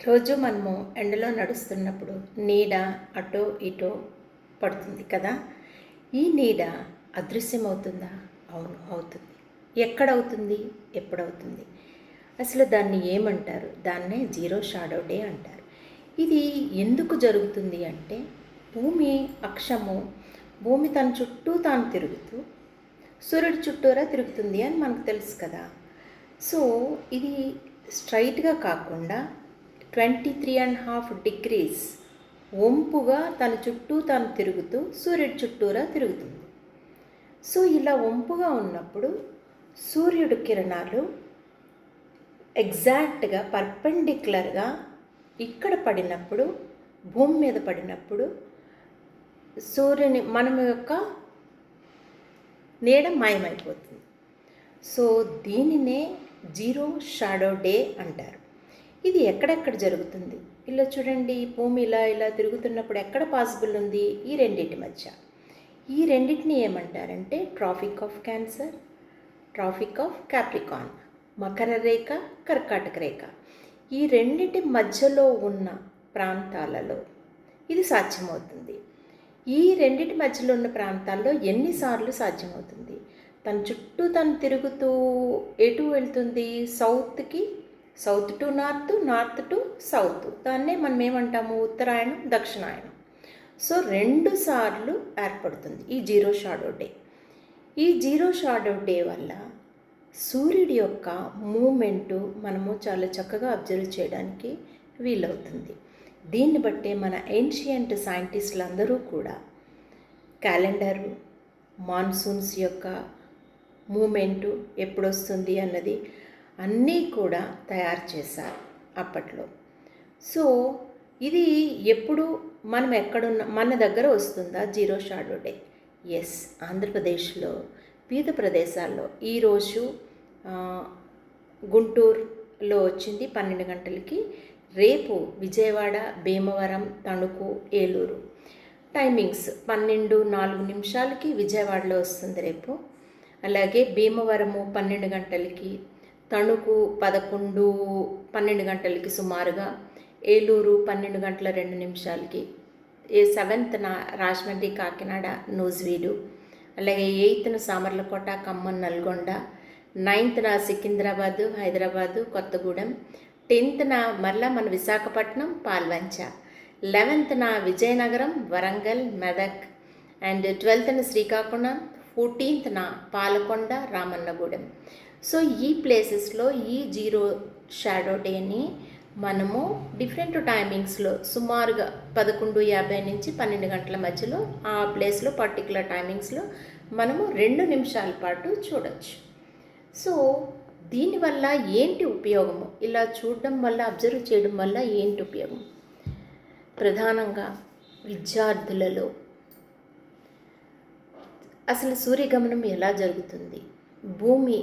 రోజు మనము ఎండలో నడుస్తున్నప్పుడు నీడ అటో ఇటో పడుతుంది కదా. ఈ నీడ అదృశ్యమవుతుందా? అవును, అవుతుంది. ఎక్కడవుతుంది? ఎప్పుడవుతుంది? అసలు దాన్ని ఏమంటారు? దాన్నే జీరో షాడో డే అంటారు. ఇది ఎందుకు జరుగుతుంది అంటే, భూమి అక్షము భూమి తన చుట్టూ తాను తిరుగుతూ సూర్యుడి చుట్టూరా తిరుగుతుంది అని మనకు తెలుసు కదా. సో ఇది స్ట్రైట్గా కాకుండా 23.5 degrees వంపుగా తన చుట్టూ తాను తిరుగుతూ సూర్యుడి చుట్టూరా తిరుగుతుంది. సో ఇలా వంపుగా ఉన్నప్పుడు సూర్యుడి కిరణాలు ఎగ్జాక్ట్గా పర్పెండిక్యులర్గా ఇక్కడ పడినప్పుడు, భూమి మీద పడినప్పుడు సూర్యుని మనం యొక్క నీడ మాయమైపోతుంది. సో దీనినే జీరో షాడో డే అంటారు. ఇది ఎక్కడెక్కడ జరుగుతుంది? ఇలా చూడండి, భూమి ఇలా ఇలా తిరుగుతున్నప్పుడు ఎక్కడ పాసిబుల్ ఉంది? ఈ రెండింటి మధ్య. ఈ రెండింటిని ఏమంటారంటే Tropic of cancer, Tropic of Capricorn, Makar రేఖ, కర్కాటక రేఖ. ఈ రెండింటి మధ్యలో ఉన్న ప్రాంతాలలో ఇది సాధ్యమవుతుంది. ఈ రెండింటి మధ్యలో ఉన్న ప్రాంతాల్లో ఎన్నిసార్లు సాధ్యమవుతుంది? తన చుట్టూ తను తిరుగుతూ ఎటు వెళ్తుంది? South to north, north to south. దాన్నే మనం ఏమంటాము? ఉత్తరాయణం, దక్షిణాయనం. సో 2 సార్లు ఏర్పడుతుంది ఈ జీరో షాడో డే. ఈ జీరో షాడో డే వల్ల సూర్యుడి యొక్క మూమెంటు మనము చాలా చక్కగా అబ్జర్వ్ చేయడానికి వీలవుతుంది. దీన్ని బట్టే మన ఏన్షియంట్ సైంటిస్టులు అందరూ కూడా క్యాలెండరు, మాన్సూన్స్ యొక్క మూమెంటు ఎప్పుడొస్తుంది అన్నది అన్నీ కూడా తయారు చేశారు అప్పట్లో. సో ఇది ఎప్పుడు మనం ఎక్కడున్న మన దగ్గర వస్తుందా జీరో షాడో డే? ఎస్, ఆంధ్రప్రదేశ్లో వివిధ ప్రదేశాల్లో ఈరోజు గుంటూరులో వచ్చింది 12 గంటలకి, రేపు విజయవాడ, భీమవరం, తణుకు, ఏలూరు. టైమింగ్స్ 12:04 విజయవాడలో వస్తుంది రేపు. అలాగే భీమవరము 12 గంటలకి, తణుకు 12 గంటలకి సుమారుగా, ఏలూరు 12:02 7th రాజమండ్రి, కాకినాడ, నూజివీడు, అలాగే 8th Samarlakota, Khammam, Nalgonda, 9th Secunderabad, Hyderabad, Kothagudem, 10th మరలా మన Visakhapatnam, Palvancha, 11th Vizianagaram, Warangal, Medak, and 12th Srikakulam, 14th Palakonda, Ramannagudem. So ఈ ప్లేసెస్లో ఈ జీరో షాడో డేని మనము డిఫరెంట్ టైమింగ్స్లో సుమారుగా 11:50 నుంచి 12 గంటల మధ్యలో ఆ ప్లేస్లో పర్టికులర్ టైమింగ్స్లో మనము 2 నిమిషాల పాటు చూడవచ్చు. సో దీనివల్ల ఏంటి ఉపయోగము? ఇలా చూడడం వల్ల, అబ్జర్వ్ చేయడం వల్ల ఏంటి ఉపయోగం? ప్రధానంగా విద్యార్థులలో అసలు సూర్యగమనం ఎలా జరుగుతుంది, భూమి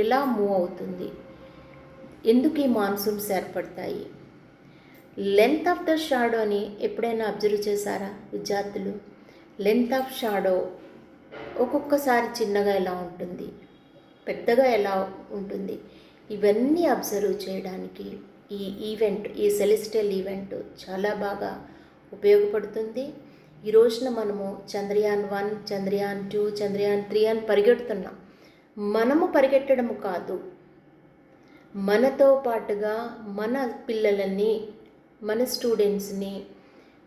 ఎలా మూవ్ అవుతుంది, ఎందుకు ఈ మాన్సూన్స్ ఏర్పడతాయి, లెంత్ ఆఫ్ ద షాడోని ఎప్పుడైనా అబ్జర్వ్ చేశారా విద్యార్థులు? లెంత్ ఆఫ్ షాడో ఒక్కొక్కసారి చిన్నగా ఎలా ఉంటుంది, పెద్దగా ఎలా ఉంటుంది, ఇవన్నీ అబ్జర్వ్ చేయడానికి ఈ సెలెస్టియల్ ఈవెంట్ చాలా బాగా ఉపయోగపడుతుంది. ఈ రోజున మనము చంద్రయాన్ 1, చంద్రయాన్ 2, చంద్రయాన్ 3 అని పరిగెడుతున్నాం. మనము పరిగెట్టడం కాదు, మనతో పాటుగా మన పిల్లలని, మన స్టూడెంట్స్ని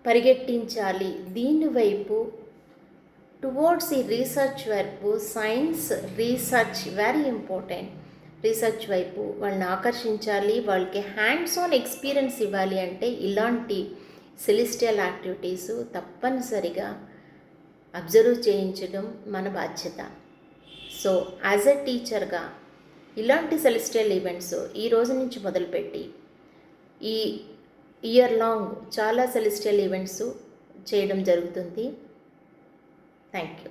పరిగెట్టించాలి దీని వైపు. టువర్డ్స్ ఈ రీసెర్చ్ వైపు, science research very important. Research వైపు వాళ్ళని ఆకర్షించాలి, వాళ్ళకి హ్యాండ్స్ ఆన్ ఎక్స్పీరియన్స్ ఇవ్వాలి అంటే ఇలాంటి సెలెస్టియల్ యాక్టివిటీసు తప్పనిసరిగా అబ్జర్వ్ చేయించడం మన బాధ్యత. సో యాజ్ ఎ టీచర్గా ఇలాంటి సెలెస్టియల్ ఈవెంట్స్ ఈ రోజు నుంచి మొదలుపెట్టి ఈ ఇయర్ లాంగ్ చాలా సెలెస్టియల్ ఈవెంట్స్ చేయడం జరుగుతుంది. Thank you.